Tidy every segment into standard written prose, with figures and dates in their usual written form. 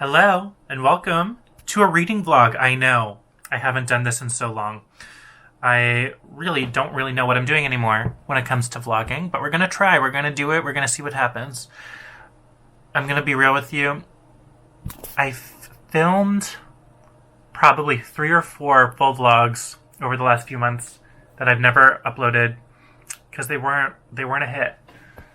Hello, and welcome to a reading vlog. I know, I haven't done this in so long. I really don't know what I'm doing anymore when it comes to vlogging, but we're gonna try, we're gonna do it, we're gonna see what happens. I'm gonna be real with you. I filmed probably 3 or 4 full vlogs over the last few months that I've never uploaded because they weren't a hit.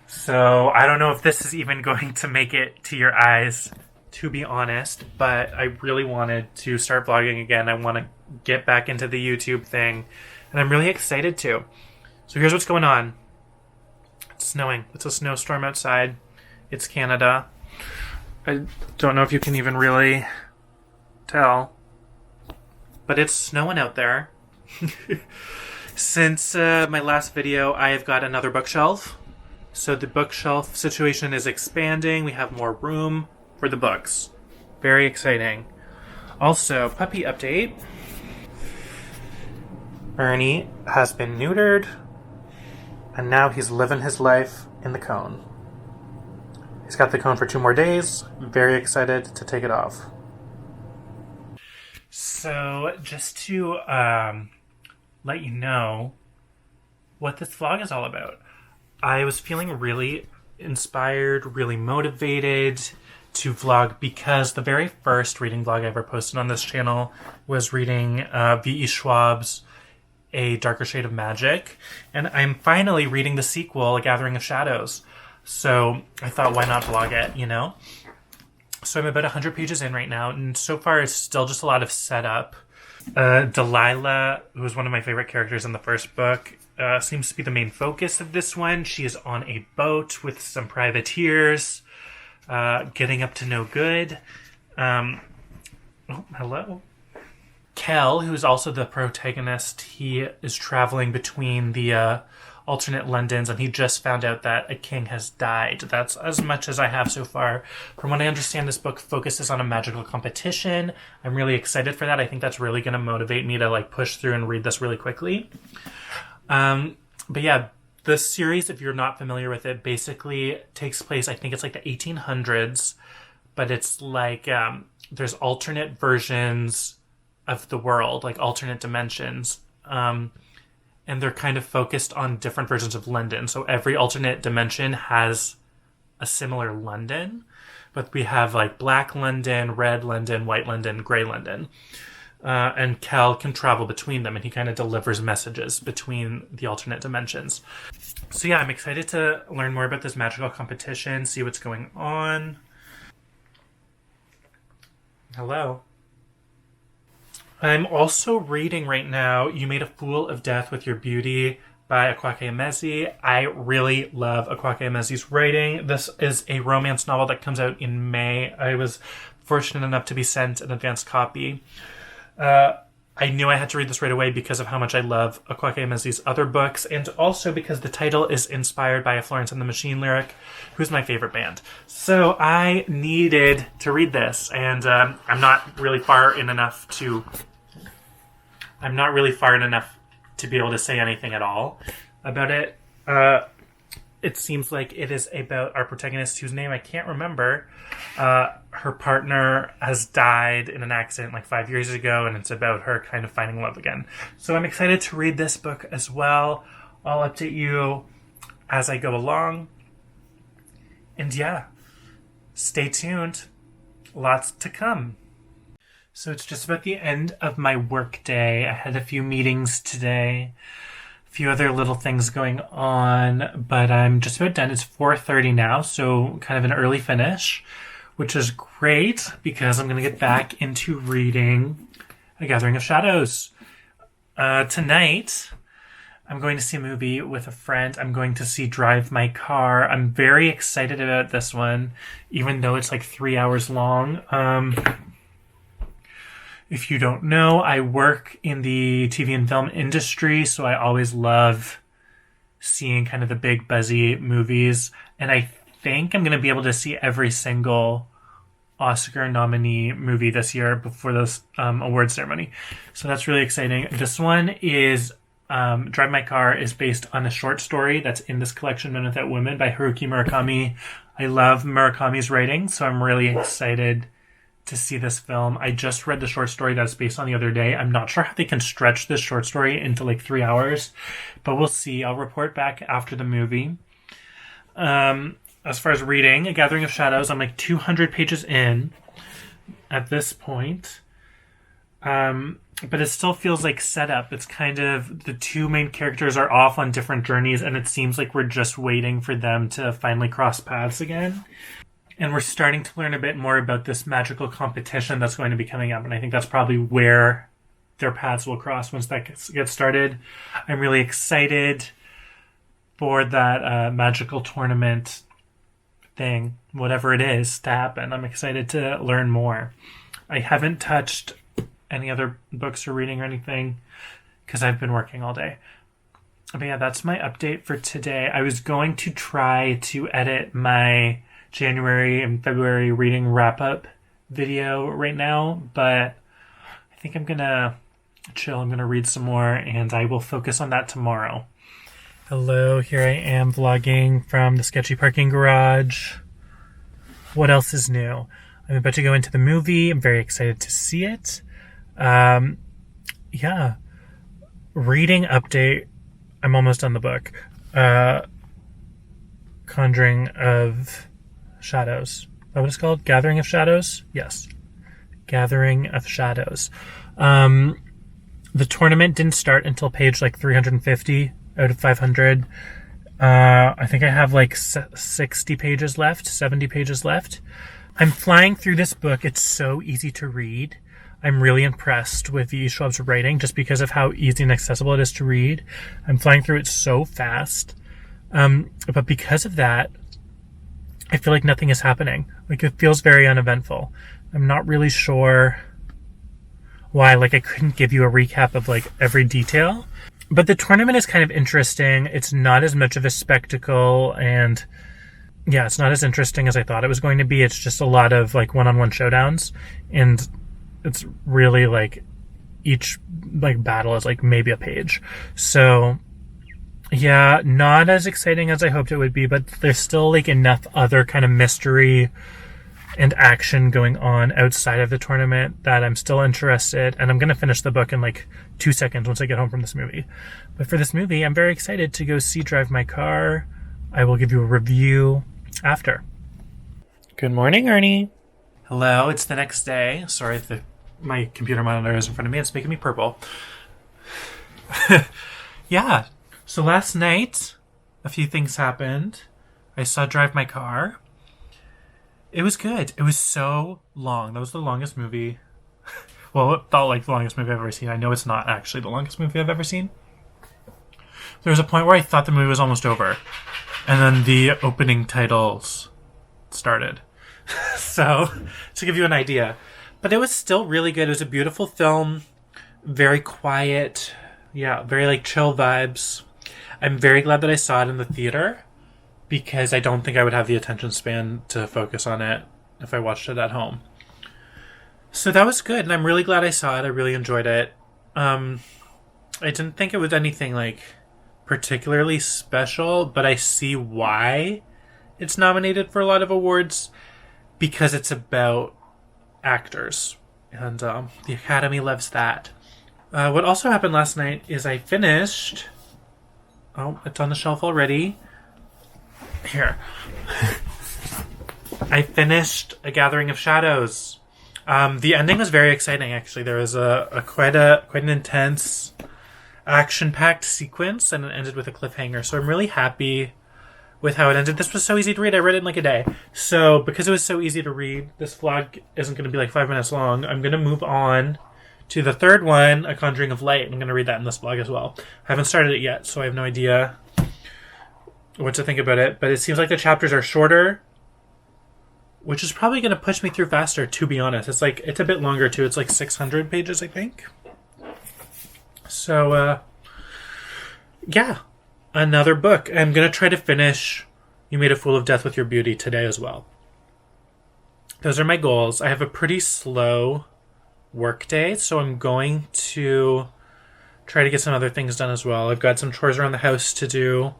So I don't know if this is even going to make it to your eyes, to be honest, but I really wanted to start vlogging again. I want to get back into the YouTube thing, and I'm really excited to. So here's what's going on. It's snowing. It's a snowstorm outside. It's Canada. I don't know if you can even really tell, but it's snowing out there. Since my last video, I have got another bookshelf. So the bookshelf situation is expanding. We have more room for the books. Very exciting. Also, puppy update. Ernie has been neutered, and now he's living his life in the cone. He's got the cone for 2 more days. Very excited to take it off. So, just to let you know what this vlog is all about. I was feeling really inspired, really motivated to vlog because the very first reading vlog I ever posted on this channel was reading V.E. Schwab's A Darker Shade of Magic, and I'm finally reading the sequel, A Gathering of Shadows. So I thought, why not vlog it, you know? So I'm about 100 pages in right now, and so far it's still just a lot of setup. Delilah, who was one of my favorite characters in the first book, seems to be the main focus of this one. She is on a boat with some privateers, getting up to no good. Oh, hello. Kel, who's also the protagonist, he is traveling between the alternate Londons, and he just found out that a king has died. That's as much as I have so far. From what I understand, this book focuses on a magical competition. I'm really excited for that. I think that's really going to motivate me to push through and read this really quickly. But yeah, this series, if you're not familiar with it, basically takes place, I think it's the 1800s, but it's there's alternate versions of the world, alternate dimensions. And they're kind of focused on different versions of London. So every alternate dimension has a similar London, but we have Black London, Red London, White London, Grey London. And Cal can travel between them, and he kind of delivers messages between the alternate dimensions. So yeah, I'm excited to learn more about this magical competition, see what's going on. Hello. I'm also reading right now You Made a Fool of Death with Your Beauty by akwaeke emezi. I really love akwaeke emezi's writing. This is a romance novel that comes out in May. I was fortunate enough to be sent an advanced copy. I knew I had to read this right away because of how much I love akwaeke emezi's other books, and also because the title is inspired by a Florence and the Machine lyric, who's my favorite band. So I needed to read this, and I'm not really far in enough to be able to say anything at all about it. It seems like it is about our protagonist, whose name I can't remember. Her partner has died in an accident 5 years ago, and it's about her kind of finding love again. So I'm excited to read this book as well. I'll update you as I go along. And yeah, stay tuned. Lots to come. So it's just about the end of my work day. I had a few meetings today. Few other little things going on, but I'm just about done. It's 4:30 now, so kind of an early finish, which is great because I'm going to get back into reading A Gathering of Shadows. Tonight, I'm going to see a movie with a friend. I'm going to see Drive My Car. I'm very excited about this one, even though it's 3 hours long. If you don't know, I work in the TV and film industry, so I always love seeing kind of the big buzzy movies. And I think I'm going to be able to see every single Oscar nominee movie this year before this award ceremony. So that's really exciting. This one is Drive My Car is based on a short story that's in this collection, Men Without Women, by Haruki Murakami. I love Murakami's writing, so I'm really excited to see this film. I just read the short story that's based on the other day. I'm not sure how they can stretch this short story into like 3 hours, but we'll see. I'll report back after the movie. As far as reading, A Gathering of Shadows, I'm like 200 pages in at this point. But it still feels like setup. It's kind of the two main characters are off on different journeys, and it seems like we're just waiting for them to finally cross paths again. And we're starting to learn a bit more about this magical competition that's going to be coming up, and I think that's probably where their paths will cross once that gets started. I'm really excited for that magical tournament thing, whatever it is, to happen. I'm excited to learn more. I haven't touched any other books or reading or anything because I've been working all day. But yeah, that's my update for today. I was going to try to edit my January and February reading wrap-up video right now, but I think I'm gonna chill. I'm gonna read some more, and I will focus on that tomorrow. Hello, here I am vlogging from the sketchy parking garage. What else is new? I'm about to go into the movie. I'm very excited to see it. Yeah. Reading update. I'm almost done the book. Conjuring of Shadows. Is that what it's called? Gathering of Shadows? Yes. Gathering of Shadows. The tournament didn't start until page like 350 out of 500. I think I have like 60 pages left, 70 pages left. I'm flying through this book. It's so easy to read. I'm really impressed with Schwab's writing just because of how easy and accessible it is to read. I'm flying through it so fast. But because of that, I feel like nothing is happening. Like, it feels very uneventful. I'm not really sure why. Like, I couldn't give you a recap of like every detail. But the tournament is kind of interesting. It's not as much of a spectacle, and yeah, it's not as interesting as I thought it was going to be. It's just a lot of like one-on-one showdowns, and it's really like each like battle is like maybe a page. So yeah, not as exciting as I hoped it would be, but there's still like enough other kind of mystery and action going on outside of the tournament that I'm still interested, and I'm going to finish the book in like 2 seconds once I get home from this movie. But for this movie, I'm very excited to go see Drive My Car. I will give you a review after. Good morning, Ernie. Hello, it's the next day. Sorry, my computer monitor is in front of me. It's making me purple. Yeah, so last night, a few things happened. I saw Drive My Car. It was good. It was so long. That was the longest movie. Well, it felt like the longest movie I've ever seen. I know it's not actually the longest movie I've ever seen. There was a point where I thought the movie was almost over. And then the opening titles started. So, to give you an idea. But it was still really good. It was a beautiful film. Very quiet. Yeah, very like chill vibes. I'm very glad that I saw it in the theater, because I don't think I would have the attention span to focus on it if I watched it at home. So that was good, and I'm really glad I saw it. I really enjoyed it. I didn't think it was anything like particularly special, but I see why it's nominated for a lot of awards, because it's about actors, and the Academy loves that. What also happened last night is I finished... Oh, it's on the shelf already. Here. I finished A Gathering of Shadows. The ending was very exciting, actually. There was quite an intense, action-packed sequence, and it ended with a cliffhanger. So I'm really happy with how it ended. This was so easy to read. I read it in like a day. So because it was so easy to read, this vlog isn't going to be like 5 minutes long. I'm going to move on to the third one, A Conjuring of Light. I'm going to read that in this vlog as well. I haven't started it yet, so I have no idea what to think about it. But it seems like the chapters are shorter, which is probably going to push me through faster, to be honest. It's a bit longer, too. It's like 600 pages, I think. So, yeah. Another book. I'm going to try to finish You Made a Fool of Death with Your Beauty today as well. Those are my goals. I have a pretty slow work day, so I'm going to try to get some other things done as well. I've got some chores around the house to do.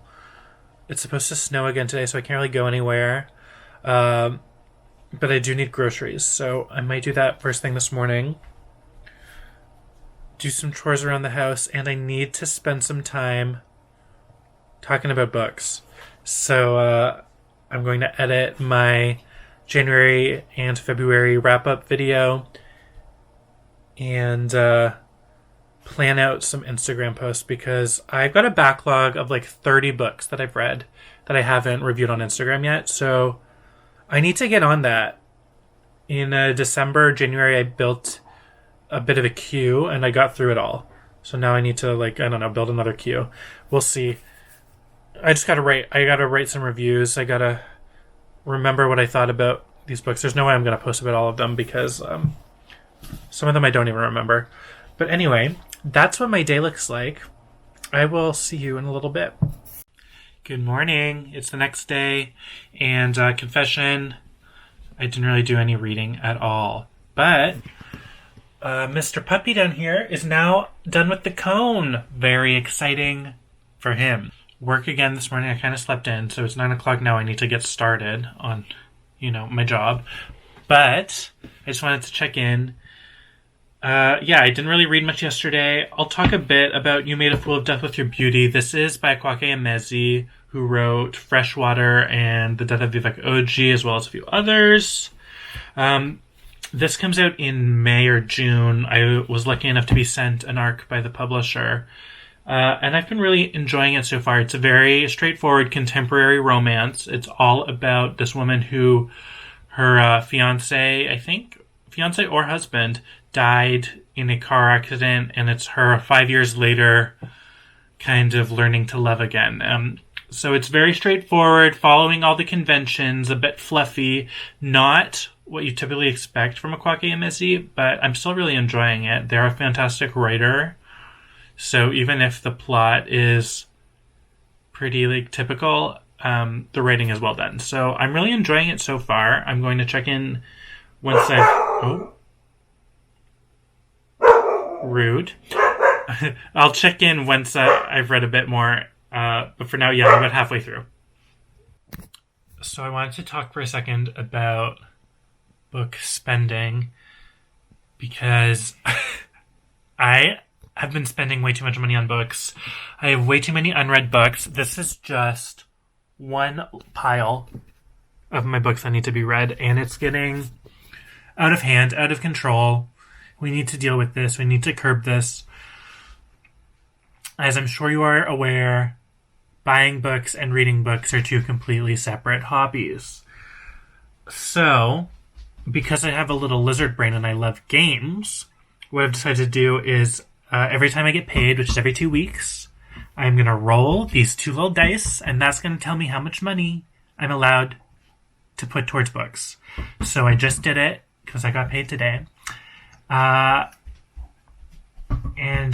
It's supposed to snow again today, so I can't really go anywhere. but I do need groceries, so I might do that first thing this morning. Do some chores around the house, and I need to spend some time talking about books. So I'm going to edit my January and February wrap-up video and plan out some Instagram posts, because I've got a backlog of like 30 books that I've read that I haven't reviewed on Instagram yet. So I need to get on that. In December, January, I built a bit of a queue and I got through it all. So now I need to build another queue. We'll see. I gotta write some reviews. I gotta remember what I thought about these books. There's no way I'm gonna post about all of them, because some of them I don't even remember. But anyway, that's what my day looks like. I will see you in a little bit. Good morning. It's the next day, and confession, I didn't really do any reading at all. But Mr. Puppy down here is now done with the cone. Very exciting for him. Work again this morning. I kind of slept in, so it's 9 o'clock now. I need to get started on, my job. But I just wanted to check in. I didn't really read much yesterday. I'll talk a bit about You Made a Fool of Death with Your Beauty. This is by akwaeke Emezi, who wrote Freshwater and The Death of Vivek Oji, as well as a few others. This comes out in May or June. I was lucky enough to be sent an arc by the publisher. And I've been really enjoying it so far. It's a very straightforward contemporary romance. It's all about this woman who, her fiance or husband, died in a car accident, and it's her 5 years later kind of learning to love again. So it's very straightforward, following all the conventions, a bit fluffy, not what you typically expect from akwaeke Emezi, but I'm still really enjoying it. They're a fantastic writer, so even if the plot is pretty typical, the writing is well done. So I'm really enjoying it so far. I'm going to check in once rude. I'll check in once I've read a bit more, but for now, I'm about halfway through. So I wanted to talk for a second about book spending, because I have been spending way too much money on books. I have way too many unread books. This is just one pile of my books that need to be read, and it's getting out of hand, out of control. We need to deal with this. We need to curb this. As I'm sure you are aware, buying books and reading books are two completely separate hobbies. So, because I have a little lizard brain and I love games, what I've decided to do is every time I get paid, which is every 2 weeks, I'm going to roll these two little dice, and that's going to tell me how much money I'm allowed to put towards books. So I just did it because I got paid today. And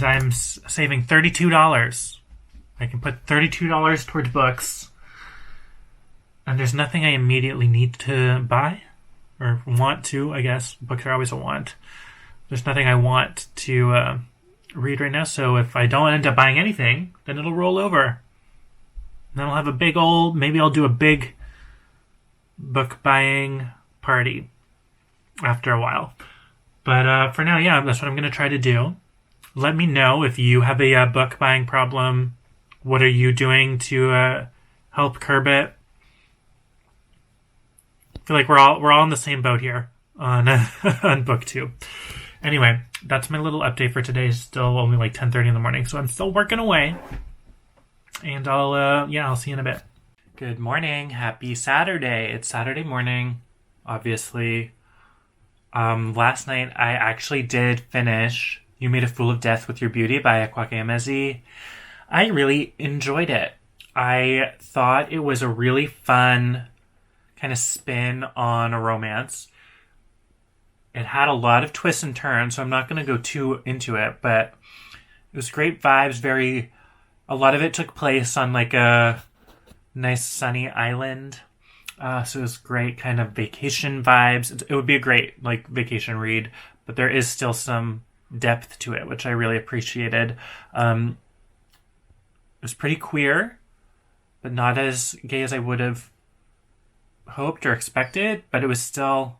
I'm saving $32. I can put $32 towards books. And there's nothing I immediately need to buy. Or want to, I guess. Books are always a want. There's nothing I want to read right now. So if I don't end up buying anything, then it'll roll over. And then I'll have maybe I'll do a big book buying party after a while. But for now, that's what I'm going to try to do. Let me know if you have a book buying problem. What are you doing to help curb it? I feel like we're all in the same boat here on on book 2. Anyway, that's my little update for today. It's still only 10:30 in the morning, so I'm still working away. And I'll see you in a bit. Good morning. Happy Saturday. It's Saturday morning, obviously. Last night I actually did finish You Made a Fool of Death with Your Beauty by akwaeke Emezi. I really enjoyed it. I thought it was a really fun kind of spin on a romance. It had a lot of twists and turns, so I'm not going to go too into it, but it was great vibes. A lot of it took place on a nice sunny island. So it was great kind of vacation vibes. It would be a great vacation read, but there is still some depth to it, which I really appreciated. It was pretty queer, but not as gay as I would have hoped or expected, but it was still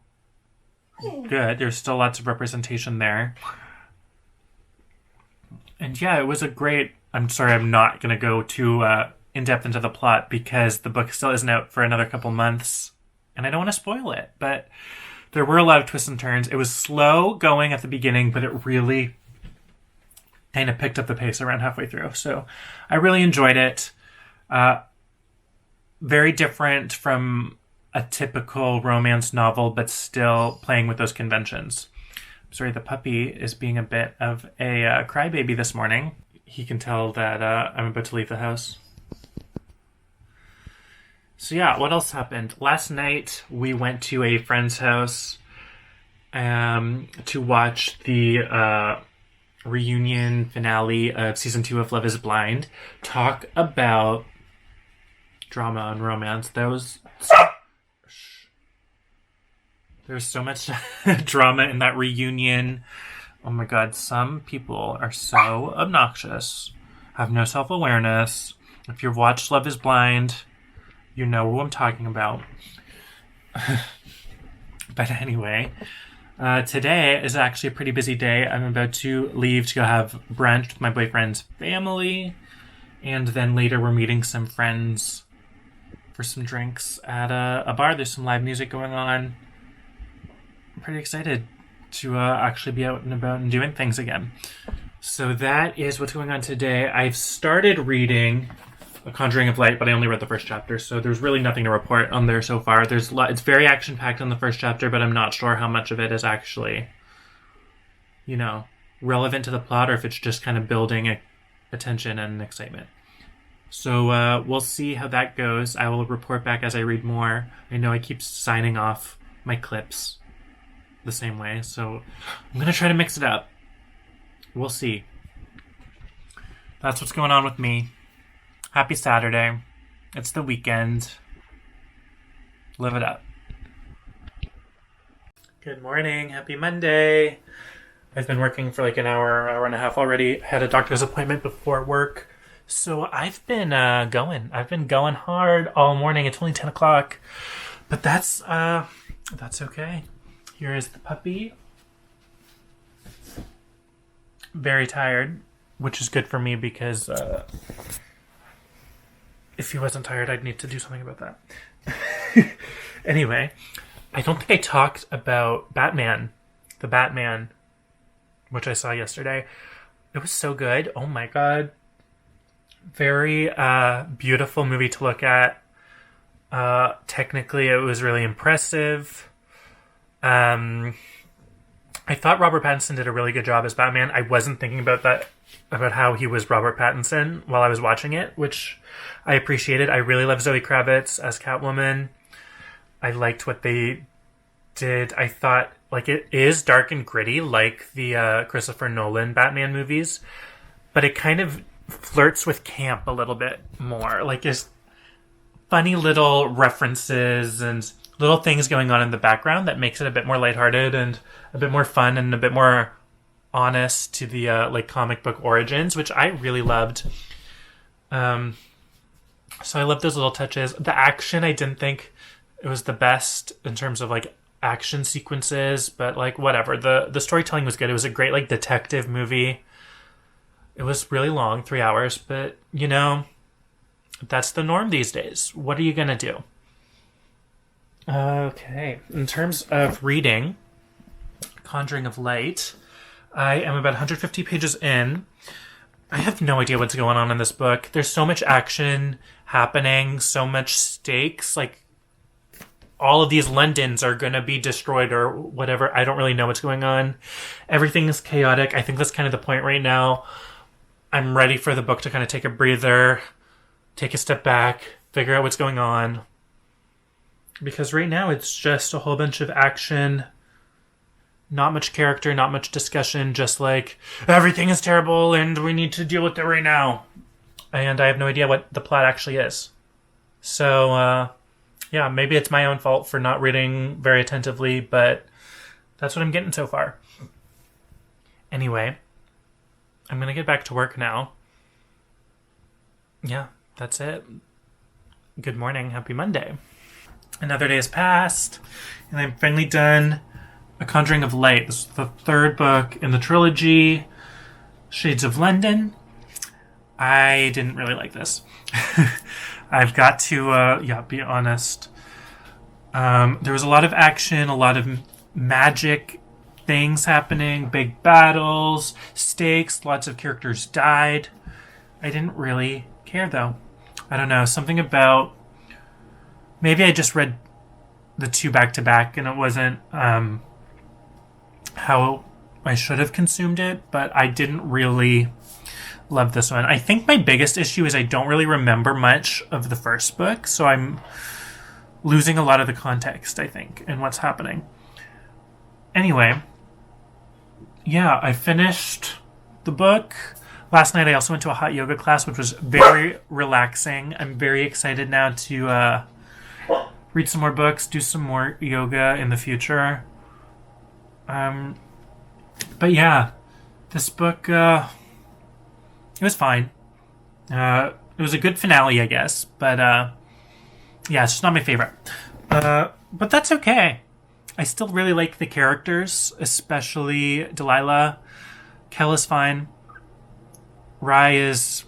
good. There's still lots of representation there. And yeah, it was a great... I'm sorry, I'm not going to go too in-depth into the plot because the book still isn't out for another couple months, and I don't want to spoil it, but there were a lot of twists and turns. It was slow going at the beginning, but it really kind of picked up the pace around halfway through. So I really enjoyed it. Very different from a typical romance novel, but still playing with those conventions. Sorry, the puppy is being a bit of a crybaby this morning. He can tell that I'm about to leave the house. So yeah, what else happened? Last night, we went to a friend's house to watch the reunion finale of Season 2 of Love is Blind. Talk about drama and romance. There's so much drama in that reunion. Oh my god, some people are so obnoxious, have no self-awareness. If you've watched Love is Blind, you know who I'm talking about. But anyway, today is actually a pretty busy day. I'm about to leave to go have brunch with my boyfriend's family. And then later we're meeting some friends for some drinks at a bar. There's some live music going on. I'm pretty excited to actually be out and about and doing things again. So that is what's going on today. I've started reading A Conjuring of Light, but I only read the first chapter, so there's really nothing to report on there so far. It's very action-packed on the first chapter, but I'm not sure how much of it is actually, relevant to the plot, or if it's just kind of building attention and excitement. So we'll see how that goes. I will report back as I read more. I know I keep signing off my clips the same way, so I'm going to try to mix it up. We'll see. That's what's going on with me. Happy Saturday. It's the weekend. Live it up. Good morning. Happy Monday. I've been working for like an hour and a half already. Had a doctor's appointment before work. So I've been going. I've been going hard all morning. It's only 10 o'clock. But that's okay. Here is the puppy. Very tired, which is good for me because if he wasn't tired, I'd need to do something about that. Anyway, I don't think I talked about Batman, the Batman, which I saw yesterday. It was so good. Oh my god. Very beautiful movie to look at. Technically, it was really impressive. I thought Robert Pattinson did a really good job as Batman. I wasn't thinking about how he was Robert Pattinson while I was watching it, which I appreciated. I really love Zoey Kravitz as Catwoman. I liked what they did. I thought, it is dark and gritty, like the Christopher Nolan Batman movies, but it kind of flirts with camp a little bit more. There's funny little references and little things going on in the background that makes it a bit more lighthearted and a bit more fun and a bit more honest to the comic book origins, which I really loved. So I love those little touches. The action, I didn't think it was the best in terms of action sequences, but whatever. The storytelling was good. It was a great detective movie. It was really long, 3 hours, but that's the norm these days. What are you gonna do? Okay. In terms of reading Conjuring of Light, I am about 150 pages in. I have no idea what's going on in this book. There's so much action happening, so much stakes. All of these Londons are going to be destroyed or whatever. I don't really know what's going on. Everything is chaotic. I think that's kind of the point right now. I'm ready for the book to kind of take a breather, take a step back, figure out what's going on. Because right now it's just a whole bunch of action, not much character, not much discussion, just everything is terrible and we need to deal with it right now. And I have no idea what the plot actually is. So, yeah, maybe it's my own fault for not reading very attentively, but that's what I'm getting so far. Anyway, I'm going to get back to work now. Yeah, that's it. Good morning. Happy Monday. Another day has passed, and I'm finally done A Conjuring of Light. This is the third book in the trilogy, Shades of London. I didn't really like this. I've got to, be honest. There was a lot of action, a lot of magic things happening, big battles, stakes, lots of characters died. I didn't really care, though. I don't know, something about... Maybe I just read the two back-to-back and it wasn't how I should have consumed it, but I didn't really love this one. I think my biggest issue is I don't really remember much of the first book, so I'm losing a lot of the context, I think, and what's happening. Anyway, yeah, I finished the book. Last night I also went to a hot yoga class, which was very relaxing. I'm very excited now to read some more books, do some more yoga in the future. But yeah, this book, it was fine. It was a good finale, I guess, but yeah, it's just not my favorite. But that's okay. I still really like the characters, especially Delilah. Kel is fine. Rye is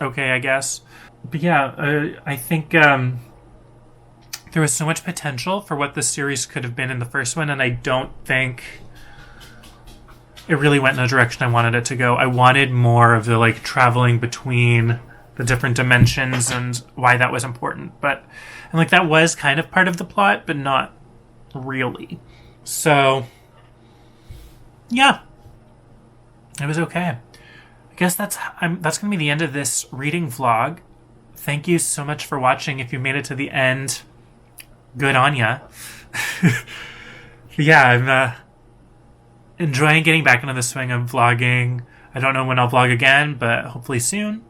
okay, I guess. But yeah, I think there was so much potential for what this series could have been in the first one, and I don't think it really went in the direction I wanted it to go. I wanted more of the traveling between the different dimensions and why that was important. And that was kind of part of the plot, but not really. So yeah, it was okay. I guess that's going to be the end of this reading vlog. Thank you so much for watching. If you made it to the end, good on ya. Yeah, I'm enjoying getting back into the swing of vlogging. I don't know when I'll vlog again, but hopefully soon.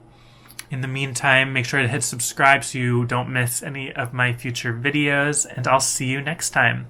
In the meantime, make sure to hit subscribe so you don't miss any of my future videos, and I'll see you next time.